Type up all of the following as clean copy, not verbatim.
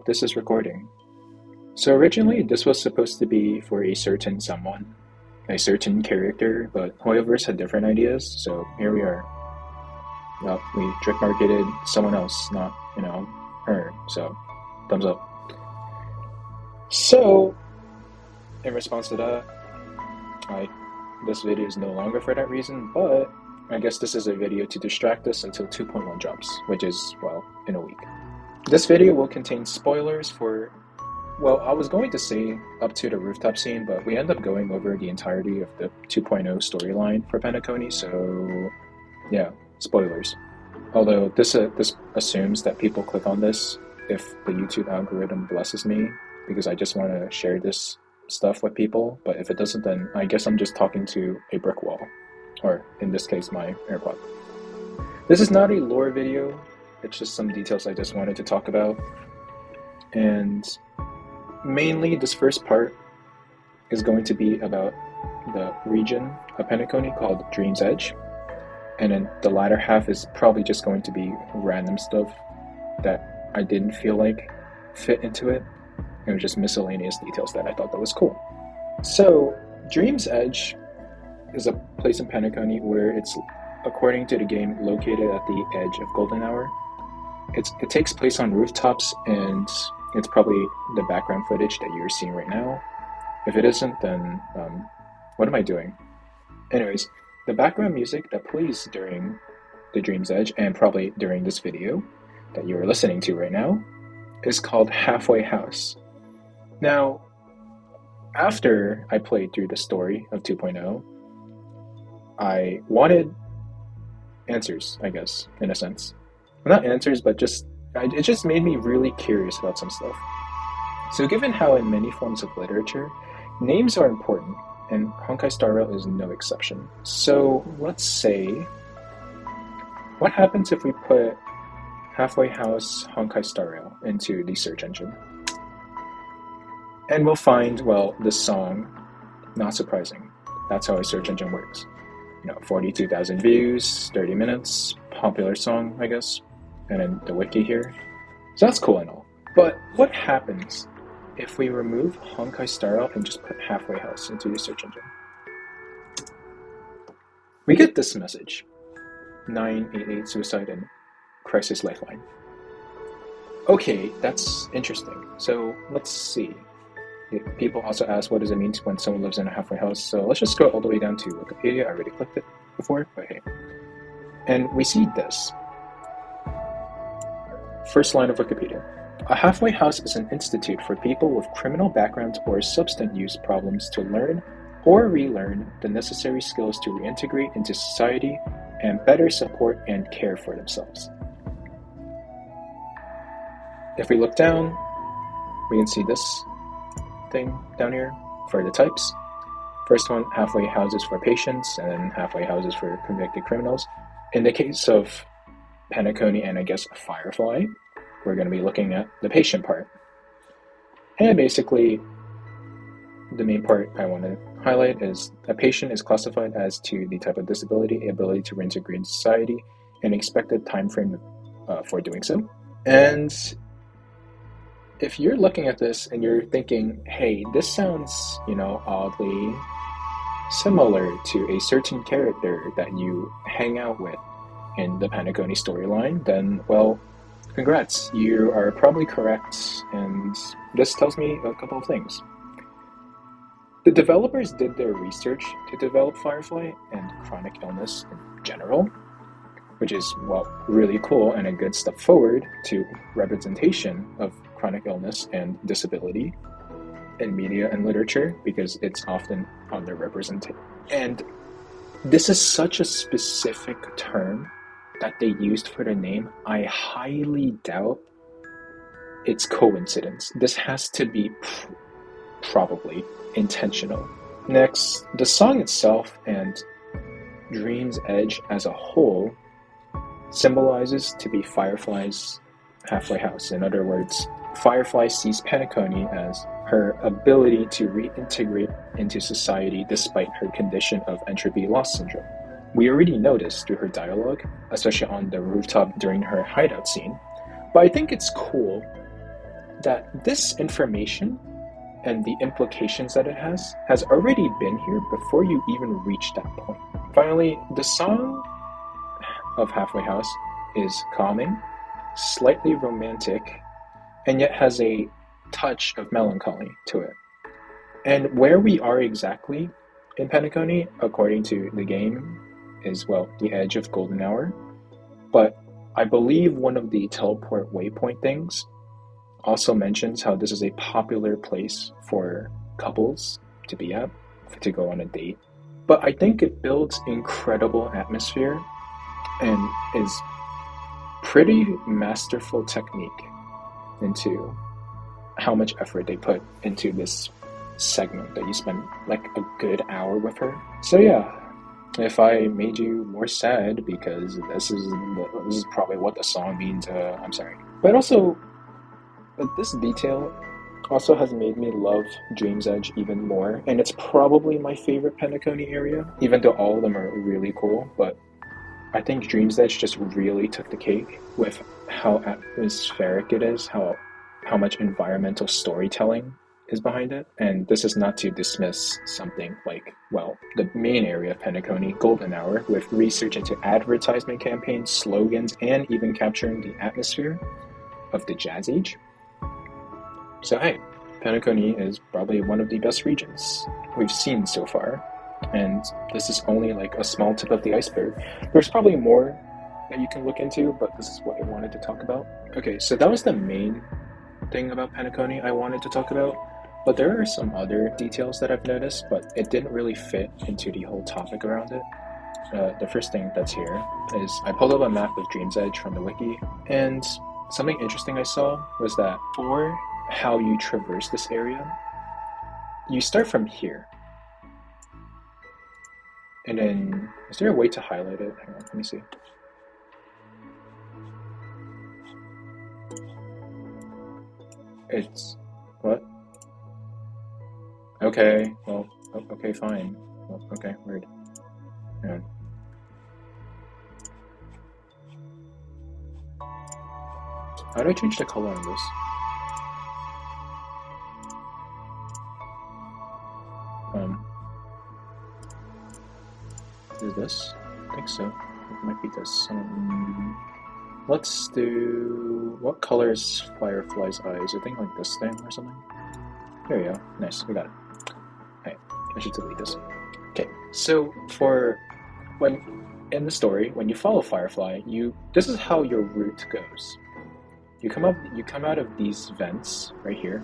hope this is recording. So originally, this was supposed to be for a certain someone, a certain character, but Hoyoverse had different ideas, so here we are. Well, we trick marketed someone else, not, her, so thumbs up. So, in response to that, this video is no longer for that reason, but I guess this is a video to distract us until 2.1 drops, which is, well, in a week. This video will contain spoilers for, well, I was going to say up to the rooftop scene, but we end up going over the entirety of the 2.0 storyline for penacony, so yeah, spoilers. Although this assumes that people click on this if the YouTube algorithm blesses me, because I just want to share this stuff with people, but if it doesn't, then I guess I'm just talking to a brick wall, or in this case, my AirPod. This is not a lore video, it's just some details I just wanted to talk about, and mainly this first part is going to be about the region of penacony called Dream's Edge, and then the latter half is probably just going to be random stuff that I didn't feel like fit into it. It was just miscellaneous details that I thought that was cool. So, Dream's Edge is a place in penacony where it's, according to the game, located at the edge of Golden Hour. It takes place on rooftops, and it's probably the background footage that you're seeing right now. If it isn't, then what am I doing? Anyways, the background music that plays during the Dream's Edge, and probably during this video that you're listening to right now, is called Halfway House. Now, after I played through the story of 2.0, I wanted answers, I guess, in a sense. Well, not answers, but it just made me really curious about some stuff. So given how in many forms of literature, names are important, and Honkai Star Rail is no exception. So let's say, what happens if we put Halfway House Honkai Star Rail into the search engine? And we'll find, well, this song, not surprising. That's how a search engine works. 42,000 views, 30 minutes, popular song, I guess. And then the wiki here. So that's cool and all. But what happens if we remove Honkai Star Rail and just put Halfway House into the search engine? We get this message. 988 suicide and crisis lifeline. Okay, that's interesting. So let's see. People also ask, what does it mean when someone lives in a halfway house? So let's just scroll all the way down to Wikipedia. I already clicked it before, but hey. And we see this. First line of Wikipedia. A halfway house is an institute for people with criminal backgrounds or substance use problems to learn or relearn the necessary skills to reintegrate into society and better support and care for themselves. If we look down, we can see this thing down here for the types. First one, halfway houses for patients, and then halfway houses for convicted criminals. In the case of penacony and I guess Firefly, we're going to be looking at the patient part. And basically, the main part I want to highlight is a patient is classified as to the type of disability, ability to reintegrate in society, and expected time frame for doing so. And if you're looking at this and you're thinking, hey, this sounds, oddly similar to a certain character that you hang out with in the penacony storyline, then, well, congrats, you are probably correct, and this tells me a couple of things. The developers did their research to develop Firefly and chronic illness in general, which is, well, really cool and a good step forward to representation of chronic illness and disability in media and literature, because it's often underrepresented. And this is such a specific term that they used for the name. I highly doubt it's coincidence. This has to be probably intentional. Next, the song itself and Dream's Edge as a whole symbolizes to be Firefly's halfway house. In other words, Firefly sees penacony as her ability to reintegrate into society despite her condition of entropy loss syndrome. We already noticed through her dialogue, especially on the rooftop during her hideout scene, but I think it's cool that this information and the implications that it has already been here before you even reach that point. Finally, the song of Halfway House is calming, slightly romantic, and yet has a touch of melancholy to it. And where we are exactly in Penacony, according to the game, is, well, the edge of Golden Hour. But I believe one of the teleport waypoint things also mentions how this is a popular place for couples to be at, to go on a date. But I think it builds incredible atmosphere and is pretty masterful technique into how much effort they put into this segment that you spend like a good hour with her. So yeah, if I made you more sad because this is probably what the song means, I'm sorry. But this detail also has made me love Dream's Edge even more, and it's probably my favorite Penacony area, even though all of them are really cool. But I think Dream's Edge just really took the cake with how atmospheric it is, how much environmental storytelling is behind it. And this is not to dismiss something like, well, the main area of Penacony, Golden Hour, with research into advertisement campaigns, slogans, and even capturing the atmosphere of the Jazz Age. So hey, Penacony is probably one of the best regions we've seen so far, and this is only like a small tip of the iceberg. There's probably more that you can look into, but this is what I wanted to talk about. Okay, so that was the main thing about Penacony I wanted to talk about, but there are some other details that I've noticed, but it didn't really fit into the whole topic around it. The first thing that's here is I pulled up a map of Dream's Edge from the wiki, and something interesting I saw was that for how you traverse this area, you start from here. And then, is there a way to highlight it? Hang on, let me see. It's, what? Okay, well, okay, fine. Well, okay, weird. Hang on. How do I change the color on this? Is this? I think so. It might be this. Let's do... What color is Firefly's eyes? I think like this thing or something. There we go. Nice, we got it. Alright, I should delete this. Okay, so for when in the story, when you follow Firefly, this is how your route goes. You come out of these vents right here,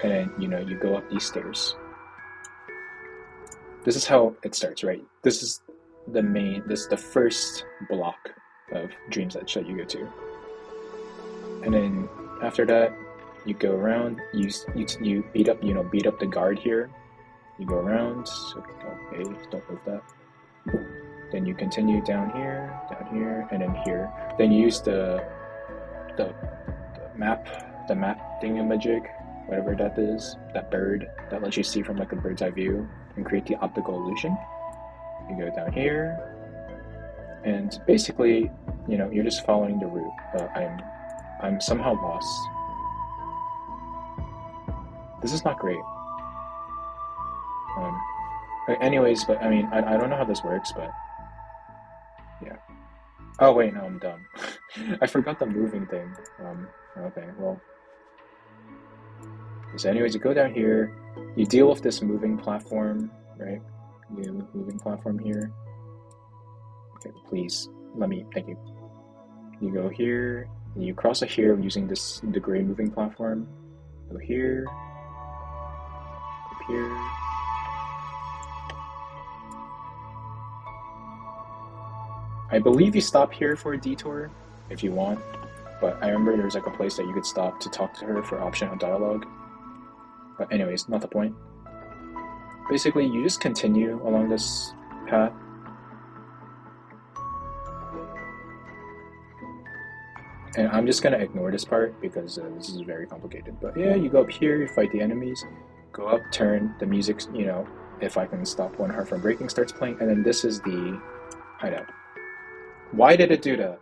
and you go up these stairs. This is how it starts, right? This is the first block of Dream's Edge that you go to. And then after that, you go around, you beat up the guard here. You go around, okay, don't move that. Then you continue down here, and then here. Then you use the map thingamajig, whatever that is, that bird that lets you see from like a bird's eye view and create the optical illusion. You go down here, and basically, you're just following the route. I'm somehow lost. This is not great. Anyways, but I mean, I don't know how this works, but yeah. Oh wait, no, I'm dumb. I forgot the moving thing. Okay, well. So anyways, you go down here, you deal with this moving platform, right? Moving platform here. Okay, please, thank you. You go here, and you cross it here using the gray moving platform. Go here, up here. I believe you stop here for a detour, if you want, but I remember there's like a place that you could stop to talk to her for optional dialogue. But anyways, not the point. Basically, you just continue along this path. And I'm just gonna ignore this part because this is very complicated. But yeah, you go up here, you fight the enemies, go up, turn, the music, if I can stop one heart from breaking, starts playing, and then this is the hideout. Why did it do that?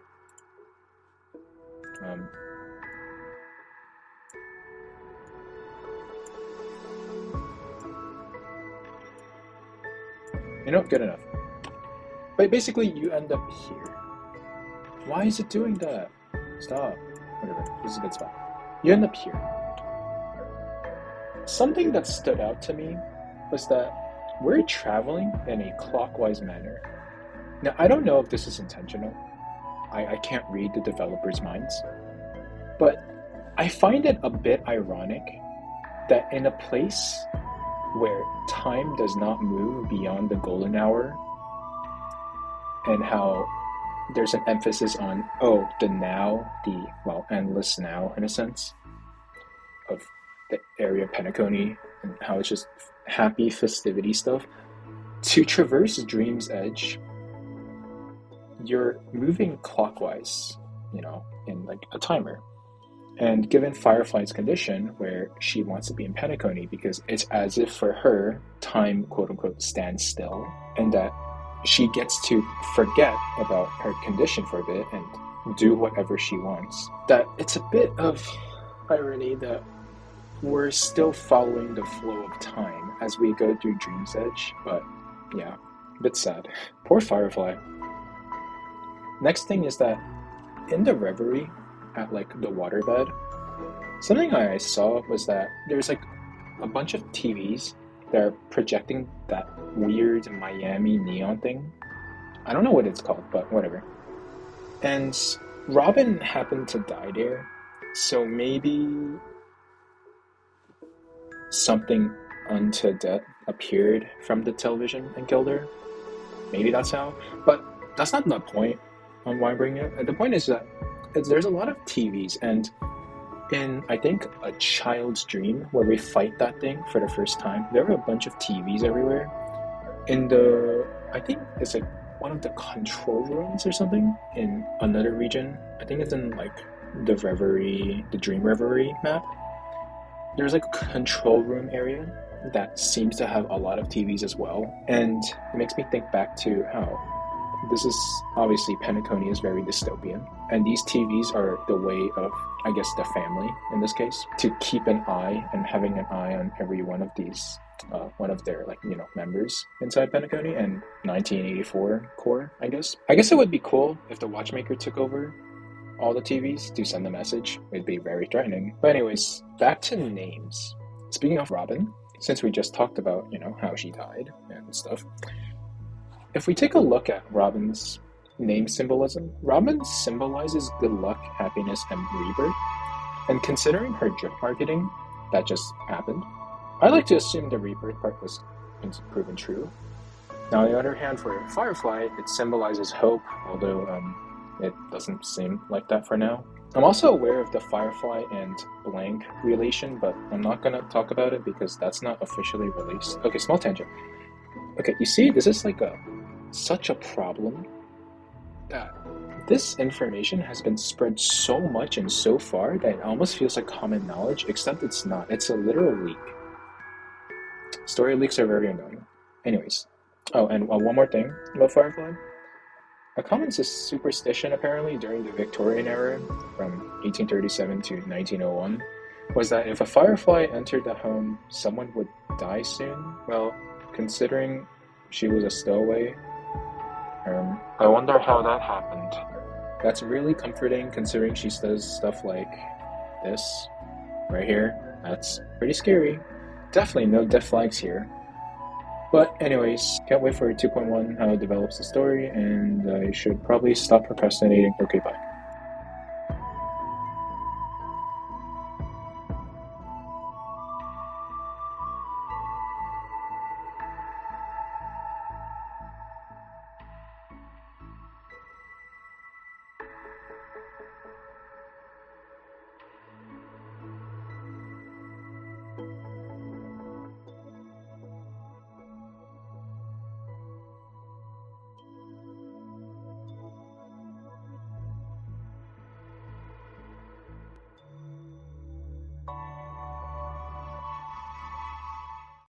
You know, good enough. But basically, you end up here. Why is it doing that? Stop. Whatever. This is a good spot. You end up here. Something that stood out to me was that we're traveling in a clockwise manner. Now, I don't know if this is intentional. I can't read the developers' minds. But I find it a bit ironic that in a place where time does not move beyond the golden hour, and how there's an emphasis on, the now, endless now, in a sense, of the area of Penacony, and how it's just happy festivity stuff. To traverse Dream's Edge, you're moving clockwise, in like a timer. And given Firefly's condition, where she wants to be in Penacony because it's as if for her, time, quote unquote, stands still, and that she gets to forget about her condition for a bit and do whatever she wants. That it's a bit of irony that we're still following the flow of time as we go through Dream's Edge, but yeah, a bit sad. Poor Firefly. Next thing is that in the Reverie at like the waterbed, something I saw was that there's like a bunch of TVs that are projecting that weird Miami neon thing. I don't know what it's called, but whatever. And Robin happened to die there, so maybe something unto death appeared from the television and killed her. Maybe that's how, but that's not the point on why I'm bringing it. The point is that there's a lot of TVs, and in, I think, a child's dream where we fight that thing for the first time, there are a bunch of TVs everywhere. In I think it's like one of the control rooms or something in another region. I think it's in like the Dream Reverie map. There's like a control room area that seems to have a lot of TVs as well. And it makes me think back to how this is obviously Penacony is very dystopian, and these TVs are the way of, I guess, the family in this case, to keep an eye and having an eye on every one of these, one of their members inside Penacony and 1984 core. I guess it would be cool if the Watchmaker took over all the TVs to send a message. It'd be very threatening. But anyways, back to names. Speaking of Robin, since we just talked about how she died and stuff. If we take a look at Robin's name symbolism, Robin symbolizes good luck, happiness, and rebirth. And considering her drip marketing that just happened, I like to assume the rebirth part was proven true. Now, on the other hand, for Firefly, it symbolizes hope, although it doesn't seem like that for now. I'm also aware of the Firefly and Blank relation, but I'm not going to talk about it because that's not officially released. Okay, small tangent. Okay, you see, this is like such a problem that this information has been spread so much and so far that it almost feels like common knowledge, except it's not. It's a literal leak. Story leaks are very annoying. Anyways. Oh, and one more thing about Firefly. A common superstition apparently during the Victorian era, from 1837 to 1901, was that if a Firefly entered the home, someone would die soon. Well, considering she was a stowaway, I wonder how that happened. That's really comforting considering she does stuff like this right here. That's pretty scary. Definitely no death flags here. But anyways, can't wait for 2.1, how it develops the story, and I should probably stop procrastinating. Okay, bye.